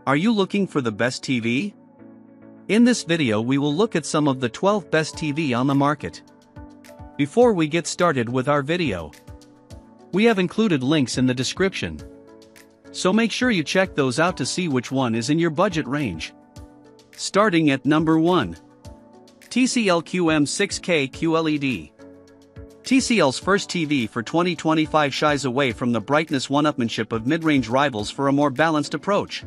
Are you looking for the best TV? In this video we will look at some of the 12 best TV on the market. Before we get started with our video, we have included links in the description, so make sure you check those out to see which one is in your budget range. Starting at number 1. TCL QM6K QLED. TCL's first TV for 2025 shies away from the brightness one-upmanship of mid-range rivals for a more balanced approach.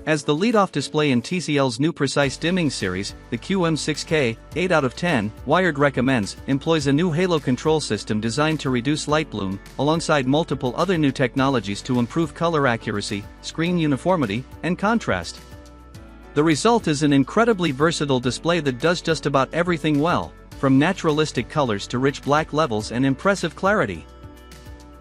As the lead-off display in TCL's new precise dimming series, the QM6K, 8 out of 10, Wired recommends, employs a new halo control system designed to reduce light bloom, alongside multiple other new technologies to improve color accuracy, screen uniformity, and contrast. The result is an incredibly versatile display that does just about everything well, from naturalistic colors to rich black levels and impressive clarity.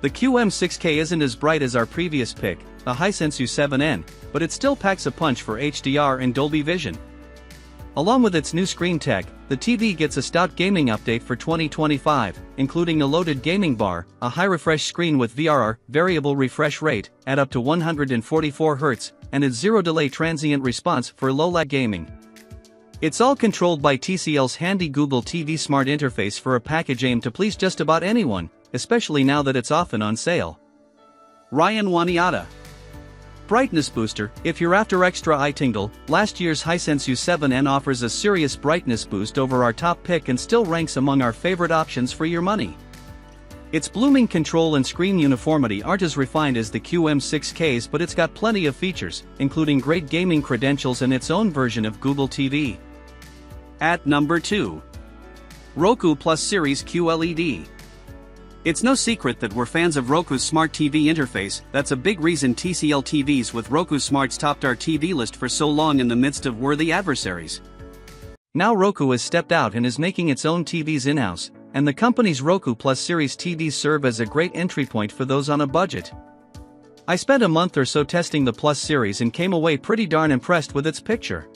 The QM6K isn't as bright as our previous pick, the Hisense U9N, but it still packs a punch for HDR and Dolby Vision. Along with its new screen tech, the TV gets a stout gaming update for 2025, including a loaded gaming bar, a high-refresh screen with VRR, variable refresh rate, at up to 144 Hz, and its zero-delay transient response for low-lag gaming. It's all controlled by TCL's handy Google TV Smart interface for a package aimed to please just about anyone, especially now that it's often on sale. Ryan Waniata. Brightness booster. If you're after extra eye tingle, last year's Hisense U9N offers a serious brightness boost over our top pick and still ranks among our favorite options for your money. Its blooming control and screen uniformity aren't as refined as the QM6K's, but it's got plenty of features, including great gaming credentials and its own version of Google TV. At number 2. Roku Plus Series QLED. It's no secret that we're fans of Roku's Smart TV interface. That's a big reason TCL TVs with Roku Smarts topped our TV list for so long in the midst of worthy adversaries. Now Roku has stepped out and is making its own TVs in-house, and the company's Roku Plus Series TVs serve as a great entry point for those on a budget. I spent a month or so testing the Plus Series and came away pretty darn impressed with its picture.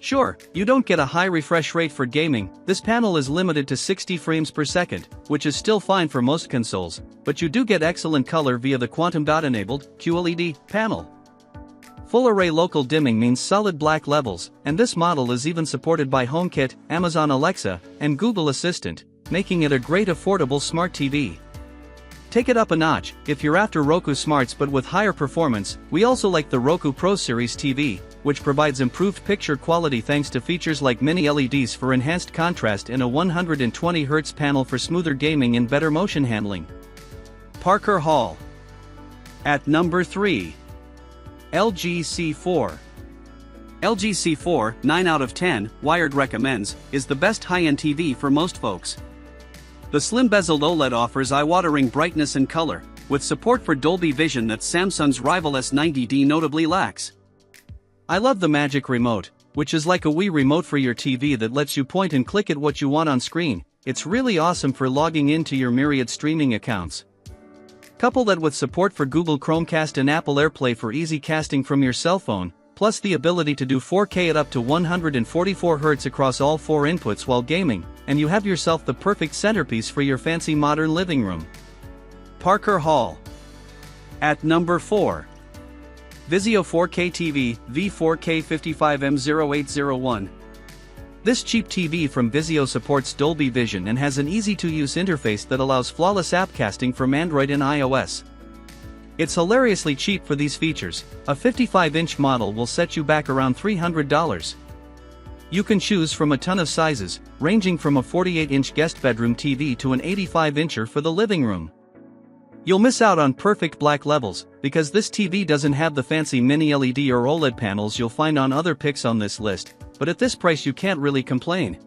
Sure, you don't get a high refresh rate for gaming. This panel is limited to 60 frames per second, which is still fine for most consoles, but you do get excellent color via the quantum dot-enabled QLED panel. Full array local dimming means solid black levels, and this model is even supported by HomeKit, Amazon Alexa, and Google Assistant, making it a great affordable smart TV. Take it up a notch. If you're after Roku Smarts but with higher performance, we also like the Roku Pro Series TV, which provides improved picture quality thanks to features like mini-LEDs for enhanced contrast and a 120 Hz panel for smoother gaming and better motion handling. Parker Hall. At number 3. LG C4. LG C4, 9 out of 10, Wired recommends, is the best high-end TV for most folks. The slim bezeled OLED offers eye-watering brightness and color, with support for Dolby Vision that Samsung's rival S90D notably lacks. I love the Magic Remote, which is like a Wii remote for your TV that lets you point and click at what you want on screen. It's really awesome for logging into your myriad streaming accounts. Couple that with support for Google Chromecast and Apple AirPlay for easy casting from your cell phone, plus the ability to do 4K at up to 144 Hz across all 4 inputs while gaming, and you have yourself the perfect centerpiece for your fancy modern living room. Parker Hall. At number 4. Vizio 4K TV, V4K55M0801. This cheap TV from Vizio supports Dolby Vision and has an easy-to-use interface that allows flawless app casting from Android and iOS. It's hilariously cheap for these features. A 55-inch model will set you back around $300. You can choose from a ton of sizes, ranging from a 48-inch guest bedroom TV to an 85-incher for the living room. You'll miss out on perfect black levels, because this TV doesn't have the fancy mini-LED or OLED panels you'll find on other picks on this list, but at this price you can't really complain.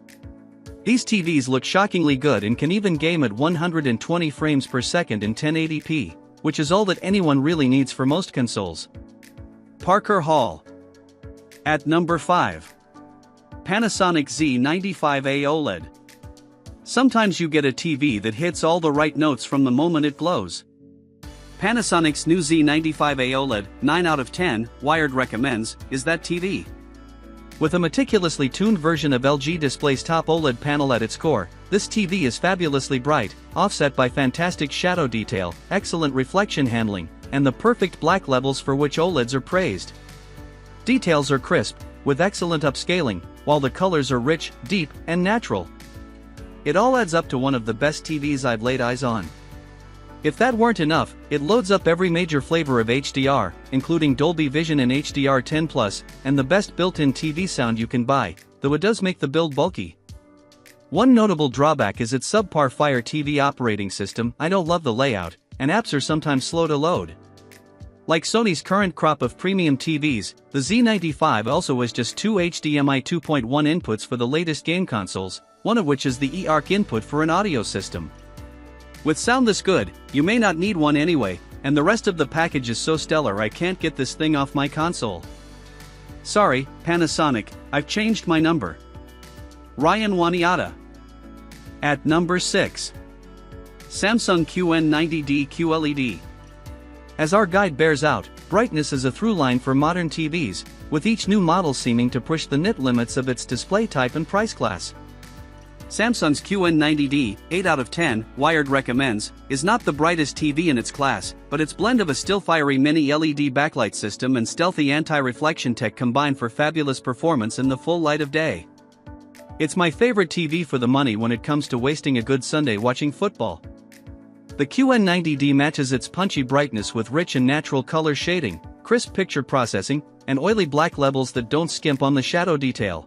These TVs look shockingly good and can even game at 120 frames per second in 1080p, which is all that anyone really needs for most consoles. Parker Hall. At number 5. Panasonic Z95A OLED. Sometimes you get a TV that hits all the right notes from the moment it glows. Panasonic's new Z95A OLED, 9 out of 10, Wired recommends, is that TV. With a meticulously tuned version of LG Display's top OLED panel at its core, this TV is fabulously bright, offset by fantastic shadow detail, excellent reflection handling, and the perfect black levels for which OLEDs are praised. Details are crisp, with excellent upscaling, while the colors are rich, deep, and natural. It all adds up to one of the best TVs I've laid eyes on. If that weren't enough, it loads up every major flavor of HDR, including Dolby Vision and HDR10+, and the best built-in TV sound you can buy, though it does make the build bulky. One notable drawback is its subpar Fire TV operating system. I don't love the layout, and apps are sometimes slow to load. Like Sony's current crop of premium TVs, the Z95 also has just two HDMI 2.1 inputs for the latest game consoles, one of which is the eARC input for an audio system. With sound this good, you may not need one anyway, and the rest of the package is so stellar I can't get this thing off my console. Sorry, Panasonic, I've changed my number. Ryan Waniata. At number 6. Samsung QN90D QLED. As our guide bears out, brightness is a through line for modern TVs, with each new model seeming to push the nit limits of its display type and price class. Samsung's QN90D, 8 out of 10, Wired recommends, is not the brightest TV in its class, but its blend of a still fiery mini-LED backlight system and stealthy anti-reflection tech combine for fabulous performance in the full light of day. It's my favorite TV for the money when it comes to wasting a good Sunday watching football. The QN90D matches its punchy brightness with rich and natural color shading, crisp picture processing, and oily black levels that don't skimp on the shadow detail.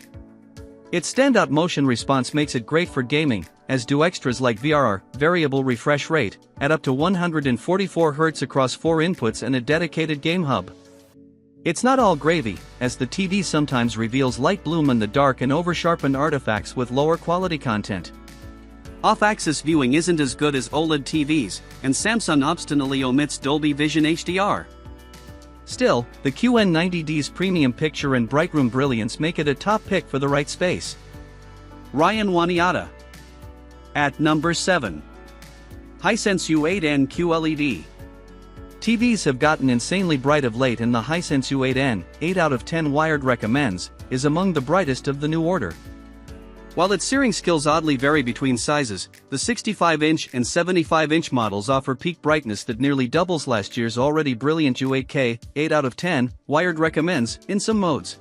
Its standout motion response makes it great for gaming, as do extras like VRR, variable refresh rate, at up to 144 Hz across 4 inputs and a dedicated game hub. It's not all gravy, as the TV sometimes reveals light bloom in the dark and over-sharpened artifacts with lower quality content. Off-axis viewing isn't as good as OLED TVs, and Samsung obstinately omits Dolby Vision HDR. Still, the QN90D's premium picture and brightroom brilliance make it a top pick for the right space. Ryan Waniata. At number 7. Hisense U8N QLED. TVs have gotten insanely bright of late, and the Hisense U8N, 8 out of 10 Wired recommends, is among the brightest of the new order. While its searing skills oddly vary between sizes, the 65-inch and 75-inch models offer peak brightness that nearly doubles last year's already brilliant U8K, 8 out of 10, Wired recommends, in some modes.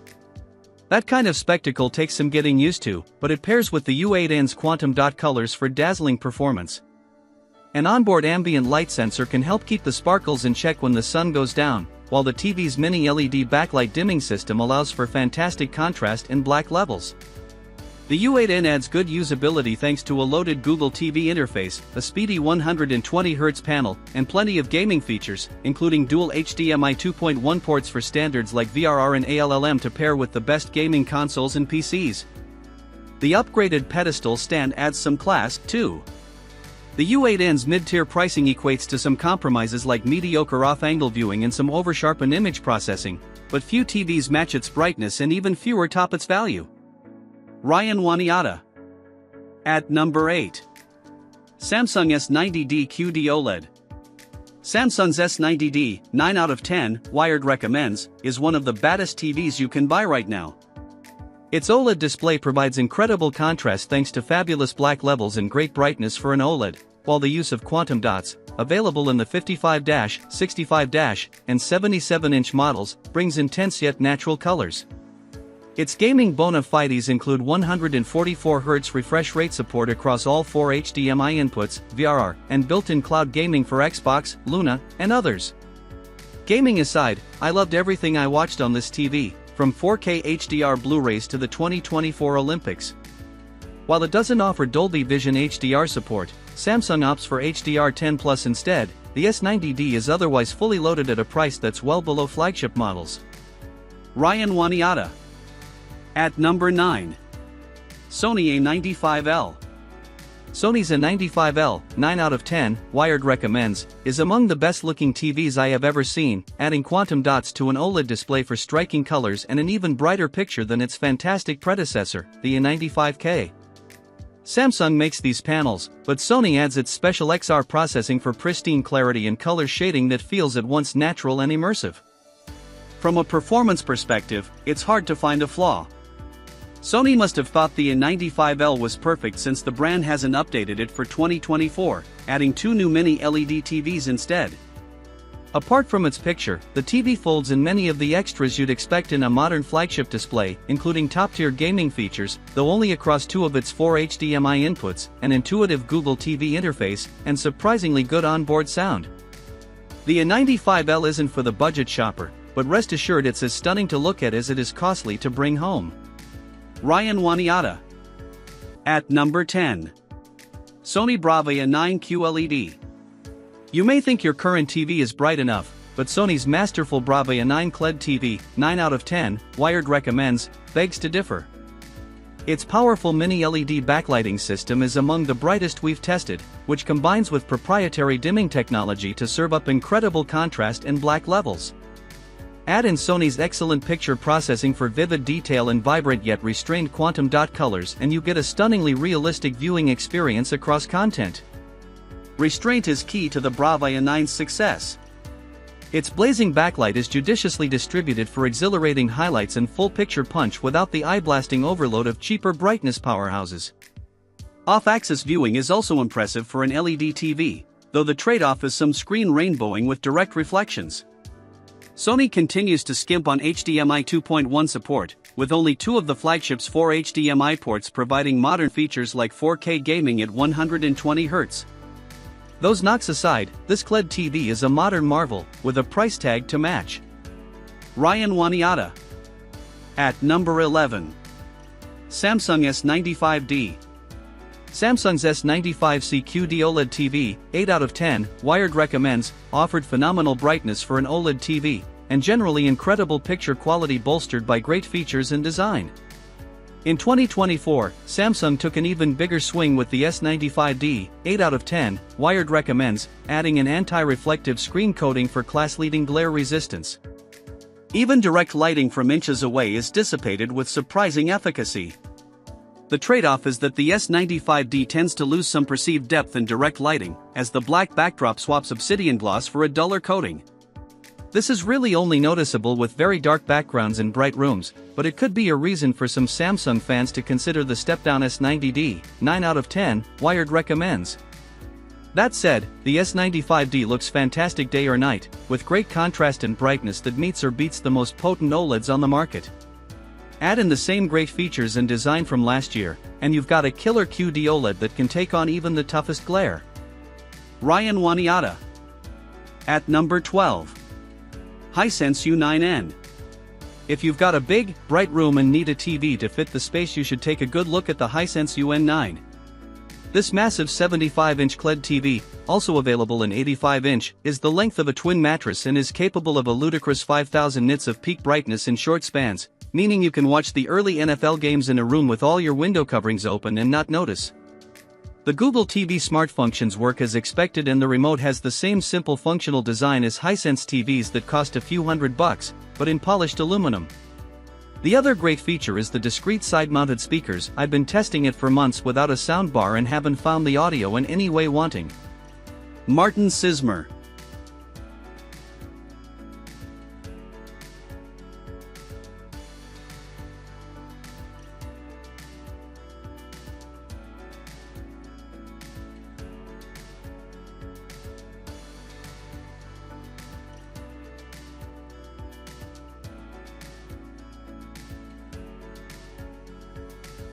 That kind of spectacle takes some getting used to, but it pairs with the U8N's quantum dot colors for dazzling performance. An onboard ambient light sensor can help keep the sparkles in check when the sun goes down, while the TV's mini-LED backlight dimming system allows for fantastic contrast in black levels. The U8N adds good usability thanks to a loaded Google TV interface, a speedy 120Hz panel, and plenty of gaming features, including dual HDMI 2.1 ports for standards like VRR and ALLM to pair with the best gaming consoles and PCs. The upgraded pedestal stand adds some class, too. The U8N's mid-tier pricing equates to some compromises like mediocre off-angle viewing and some over-sharpened image processing, but few TVs match its brightness and even fewer top its value. Ryan Waniata. At number 8. Samsung S90D QD-OLED. Samsung's S90D, 9 out of 10, Wired recommends, is one of the baddest TVs you can buy right now. Its OLED display provides incredible contrast thanks to fabulous black levels and great brightness for an OLED, while the use of quantum dots, available in the 55-, 65-, and 77-inch models, brings intense yet natural colors. Its gaming bona fides include 144 Hz refresh rate support across all 4 HDMI inputs, VRR, and built-in cloud gaming for Xbox, Luna, and others. Gaming aside, I loved everything I watched on this TV, from 4K HDR Blu-rays to the 2024 Olympics. While it doesn't offer Dolby Vision HDR support, Samsung opts for HDR10+ instead. The S90D is otherwise fully loaded at a price that's well below flagship models. Ryan Waniata. At number 9. Sony A95L. Sony's A95L, 9 out of 10, Wired recommends, is among the best-looking TVs I have ever seen, adding quantum dots to an OLED display for striking colors and an even brighter picture than its fantastic predecessor, the A95K. Samsung makes these panels, but Sony adds its special XR processing for pristine clarity and color shading that feels at once natural and immersive. From a performance perspective, it's hard to find a flaw. Sony must have thought the A95L was perfect since the brand hasn't updated it for 2024, adding 2 new mini-LED TVs instead. Apart from its picture, the TV folds in many of the extras you'd expect in a modern flagship display, including top-tier gaming features, though only across 2 of its 4 HDMI inputs, an intuitive Google TV interface, and surprisingly good onboard sound. The A95L isn't for the budget shopper, but rest assured it's as stunning to look at as it is costly to bring home. Ryan Waniata. At number 10. Sony Bravia 9 QLED. You may think your current TV is bright enough, but Sony's masterful Bravia 9 QLED TV, 9 out of 10, Wired recommends, begs to differ. Its powerful mini-LED backlighting system is among the brightest we've tested, which combines with proprietary dimming technology to serve up incredible contrast and black levels. Add in Sony's excellent picture processing for vivid detail and vibrant yet restrained quantum dot colors and you get a stunningly realistic viewing experience across content. Restraint is key to the Bravia 9's success. Its blazing backlight is judiciously distributed for exhilarating highlights and full picture punch without the eye-blasting overload of cheaper brightness powerhouses. Off-axis viewing is also impressive for an LED TV, though the trade-off is some screen rainbowing with direct reflections. Sony continues to skimp on HDMI 2.1 support, with only 2 of the flagship's 4 HDMI ports providing modern features like 4K gaming at 120 Hz. Those knocks aside, this QLED TV is a modern marvel, with a price tag to match. Ryan Waniata. At number 11. Samsung S95D. Samsung's S95C QD-OLED TV, 8 out of 10, Wired recommends, offered phenomenal brightness for an OLED TV, and generally incredible picture quality bolstered by great features and design. In 2024, Samsung took an even bigger swing with the S95D, 8 out of 10, Wired recommends, adding an anti-reflective screen coating for class-leading glare resistance. Even direct lighting from inches away is dissipated with surprising efficacy. The trade-off is that the S95D tends to lose some perceived depth in direct lighting, as the black backdrop swaps obsidian gloss for a duller coating. This is really only noticeable with very dark backgrounds in bright rooms, but it could be a reason for some Samsung fans to consider the step-down S90D, 9 out of 10, Wired recommends. That said, the S95D looks fantastic day or night, with great contrast and brightness that meets or beats the most potent OLEDs on the market. Add in the same great features and design from last year, and you've got a killer QD-OLED that can take on even the toughest glare. Ryan Waniata. At number 12. Hisense U9N. If you've got a big, bright room and need a TV to fit the space, you should take a good look at the Hisense U9N. This massive 75-inch QLED TV, also available in 85-inch, is the length of a twin mattress and is capable of a ludicrous 5,000 nits of peak brightness in short spans, meaning you can watch the early NFL games in a room with all your window coverings open and not notice. The Google TV Smart functions work as expected and the remote has the same simple functional design as Hisense TVs that cost a few $100, but in polished aluminum. The other great feature is the discrete side-mounted speakers. I've been testing it for months without a soundbar and haven't found the audio in any way wanting. Martin Sismer.